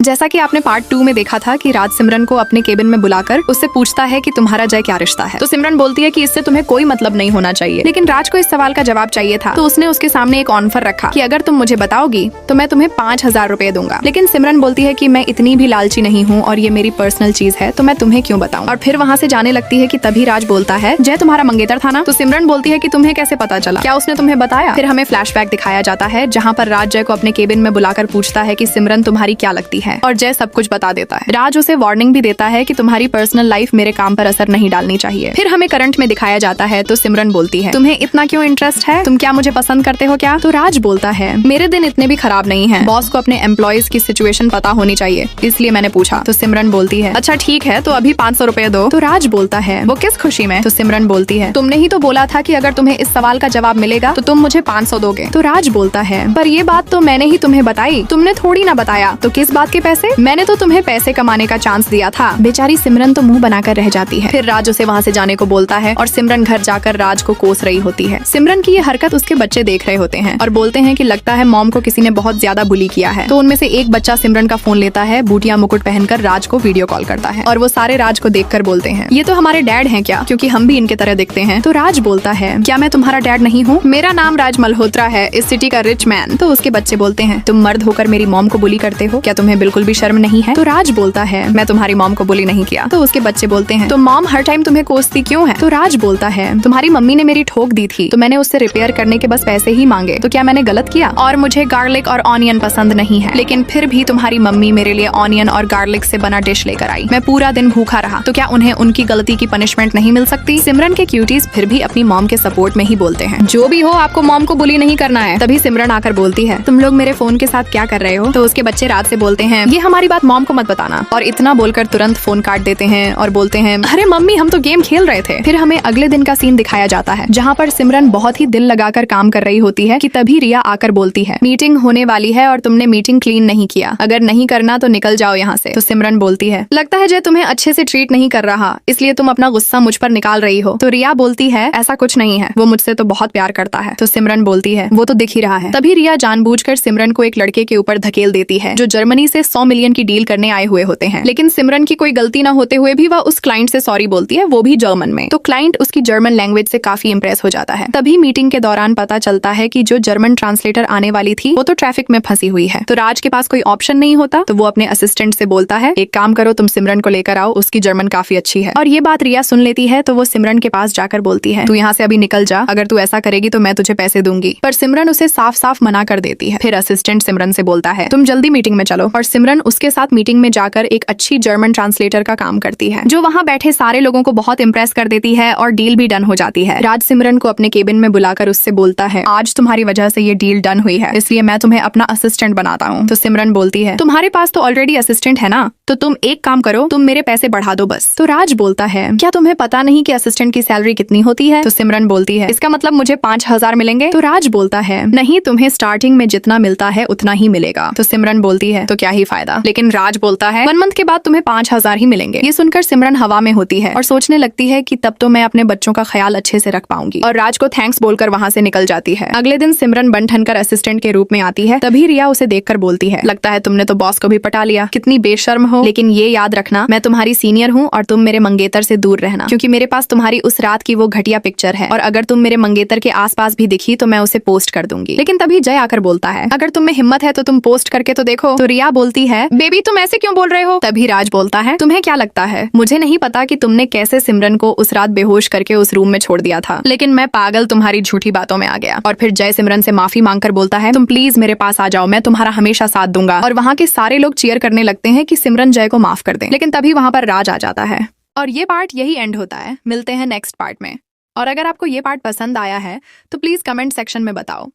जैसा कि आपने पार्ट 2 में देखा था कि राज सिमरन को अपने केबिन में बुलाकर उससे पूछता है कि तुम्हारा जय क्या रिश्ता है। तो सिमरन बोलती है कि इससे तुम्हें कोई मतलब नहीं होना चाहिए, लेकिन राज को इस सवाल का जवाब चाहिए था, तो उसने उसके सामने एक ऑफर रखा कि अगर तुम मुझे बताओगी तो मैं तुम्हें 5,000 रुपए दूंगा। लेकिन सिमरन बोलती है कि मैं इतनी भी लालची नहीं हूँ और ये मेरी पर्सनल चीज है, तो मैं तुम्हें क्यों बताऊं। और फिर वहाँ से जाने लगती है कि तभी राज बोलता है जय तुम्हारा मंगेतर था ना। तो सिमरन बोलती है कि तुम्हें कैसे पता चला, क्या उसने तुम्हें बताया। फिर हमें फ्लैशबैक दिखाया जाता है जहाँ पर राज जय को अपने केबिन में बुलाकर पूछता है कि सिमरन तुम्हारी क्या लगती है, और जय सब कुछ बता देता है। राज उसे वार्निंग भी देता है कि तुम्हारी पर्सनल लाइफ मेरे काम पर असर नहीं डालनी चाहिए। फिर हमें करंट में दिखाया जाता है तो सिमरन बोलती है तुम्हें इतना क्यों इंटरेस्ट है, तुम क्या मुझे पसंद करते हो क्या। तो राज बोलता है मेरे दिन इतने भी खराब नहीं है, बॉस को अपने एम्प्लॉयज की सिचुएशन पता होनी चाहिए, इसलिए मैंने पूछा। तो सिमरन बोलती है अच्छा ठीक है, तो अभी 500 रुपए दो। तो राज बोलता है वो किस खुशी में। तो सिमरन बोलती है तुमने ही तो बोला था कि अगर तुम्हें इस सवाल का जवाब मिलेगा तो तुम मुझे 500 दोगे। तो राज बोलता है पर ये बात तो मैंने ही तुम्हें बताई, तुमने थोड़ी ना बताया। तो किस बात के पैसे, मैंने तो तुम्हें पैसे कमाने का चांस दिया था। बेचारी सिमरन तो मुंह बनाकर रह जाती है। फिर राज उसे वहाँ से जाने को बोलता है और सिमरन घर जाकर राज को कोस रही होती है। सिमरन की ये हरकत उसके बच्चे देख रहे होते हैं और बोलते हैं कि लगता है मॉम को किसी ने बहुत ज्यादा बुली किया है। तो उनमें से एक बच्चा सिमरन का फोन लेता है, बूटिया मुकुट पहनकर राज को वीडियो कॉल करता है और वो सारे राज को देखकर बोलते हैं ये तो हमारे डैड हैं क्या, क्योंकि हम भी इनके तरह दिखते हैं। तो राज बोलता है क्या मैं तुम्हारा डैड नहीं हूँ, मेरा नाम राज मल्होत्रा है, इस सिटी का रिच मैन। तो उसके बच्चे बोलते हैं तुम मर्द होकर मेरी मॉम को बुली करते हो, क्या तुम्हें बिल्कुल भी शर्म नहीं है। तो राज बोलता है मैं तुम्हारी मॉम को बुली नहीं किया। तो उसके बच्चे बोलते हैं तो मॉम हर टाइम तुम्हें कोसती क्यों है। तो राज बोलता है तुम्हारी मम्मी ने मेरी ठोक दी थी, तो मैंने उससे रिपेयर करने के बस पैसे ही मांगे, तो क्या मैंने गलत किया। और मुझे गार्लिक और ऑनियन पसंद नहीं है, लेकिन फिर भी तुम्हारी मम्मी मेरे लिए ऑनियन और गार्लिक से बना डिश लेकर आई, मैं पूरा दिन भूखा रहा, तो क्या उन्हें उनकी गलती की पनिशमेंट नहीं मिल सकती। सिमरन के क्यूटीज फिर भी अपनी मॉम के सपोर्ट में ही बोलते हैं जो भी हो आपको मॉम को बुली नहीं करना है। तभी सिमरन आकर बोलती है तुम लोग मेरे फोन के साथ क्या कर रहे हो। तो उसके बच्चे राज से बोलते हैं ये हमारी बात मॉम को मत बताना, और इतना बोलकर तुरंत फोन काट देते हैं और बोलते हैं अरे मम्मी हम तो गेम खेल रहे थे। फिर हमें अगले दिन का सीन दिखाया जाता है जहाँ पर सिमरन बहुत ही दिल लगाकर काम कर रही होती है कि तभी रिया आकर बोलती है मीटिंग होने वाली है और तुमने मीटिंग क्लीन नहीं किया, अगर नहीं करना तो निकल जाओ यहाँ से। तो सिमरन बोलती है लगता है जय तुम्हें अच्छे से ट्रीट नहीं कर रहा, इसलिए तुम अपना गुस्सा मुझ पर निकाल रही हो। तो रिया बोलती है ऐसा कुछ नहीं है, वो मुझसे तो बहुत प्यार करता है। तो सिमरन बोलती है वो तो दिख ही रहा है। तभी रिया जानबूझकर सिमरन को एक लड़के के ऊपर धकेल देती है जो जर्मनी से 100 मिलियन की डील करने आए हुए होते हैं, लेकिन सिमरन की कोई गलती न होते हुए भी वह उस क्लाइंट से सॉरी बोलती है, वो भी जर्मन में। तो क्लाइंट उसकी जर्मन लैंग्वेज से काफी इंप्रेस हो जाता है। तभी मीटिंग के दौरान पता चलता है कि जो जर्मन ट्रांसलेटर आने वाली थी वो तो ट्रैफिक में फंसी हुई है। तो राज के पास कोई ऑप्शन नहीं होता, तो वो अपने असिस्टेंट से बोलता है एक काम करो तुम सिमरन को लेकर आओ, उसकी जर्मन काफी अच्छी है। और ये बात रिया सुन लेती है तो वो सिमरन के पास जाकर बोलती है तू यहाँ से अभी निकल जा, अगर तू ऐसा करेगी तो मैं तुझे पैसे दूंगी। पर सिमरन उसे साफ साफ मना कर देती है। फिर असिस्टेंट सिमरन से बोलता है तुम जल्दी मीटिंग में चलो, और सिमरन उसके साथ मीटिंग में जाकर एक अच्छी जर्मन ट्रांसलेटर का काम करती है जो वहाँ बैठे सारे लोगों को बहुत इंप्रेस कर देती है और डील भी डन हो जाती है। राज सिमरन को अपने केबिन में बुलाकर उससे बोलता है आज तुम्हारी वजह से ये डील डन हुई है, इसलिए मैं तुम्हें अपना असिस्टेंट बनाता हूँ। तो सिमरन बोलती है तुम्हारे पास तो ऑलरेडी असिस्टेंट है ना, तो तुम एक काम करो तुम मेरे पैसे बढ़ा दो बस। तो राज बोलता है क्या तुम्हें पता नहीं कि असिस्टेंट की सैलरी कितनी होती है। तो सिमरन बोलती है इसका मतलब मुझे 5,000 मिलेंगे। तो राज बोलता है नहीं तुम्हें स्टार्टिंग में जितना मिलता है उतना ही मिलेगा। तो सिमरन बोलती है तो क्या ही फायदा, लेकिन राज बोलता है 1 मंथ के बाद तुम्हें 5,000 ही मिलेंगे। ये सुनकर सिमरन हवा में होती है और सोचने लगती है कि तब तो मैं अपने बच्चों का ख्याल अच्छे से रख पाऊंगी, और राज को थैंक्स बोलकर वहाँ से निकल जाती है। अगले दिन सिमरन बन ठन कर असिस्टेंट के रूप में आती है। तभी रिया उसे देखकर बोलती है लगता है तुमने तो बॉस को भी पटा लिया, कितनी बेशर्म हो, लेकिन ये याद रखना मैं तुम्हारी सीनियर हूँ और तुम मेरे मंगेतर से दूर रहना, क्योंकि मेरे पास तुम्हारी उस रात की वो घटिया पिक्चर है, और अगर तुम मेरे मंगेतर के आसपास भी दिखी तो मैं उसे पोस्ट कर दूंगी। लेकिन तभी जय आकर बोलता है अगर तुम में हिम्मत है तो तुम पोस्ट करके तो देखो। तो रिया बोलती है बेबी तुम ऐसे क्यों बोल रहे हो। तभी राज बोलता है तुम्हें क्या लगता है मुझे नहीं पता कि तुमने कैसे सिमरन को उस रात बेहोश करके उस रूम में छोड़ दिया था, लेकिन मैं पागल तुम्हारी झूठी बातों में आ गया। और फिर जय सिमरन से माफी मांगकर बोलता है तुम प्लीज मेरे पास आ जाओ, मैं तुम्हारा हमेशा साथ दूंगा। और वहाँ के सारे लोग चीयर करने लगते हैं कि सिमरन जय को माफ कर दे, लेकिन तभी वहाँ पर राज आ जाता है और ये पार्ट यही एंड होता है। मिलते हैं नेक्स्ट पार्ट में, और अगर आपको ये पार्ट पसंद आया है तो प्लीज कमेंट सेक्शन में बताओ।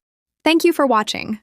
Thank you for watching.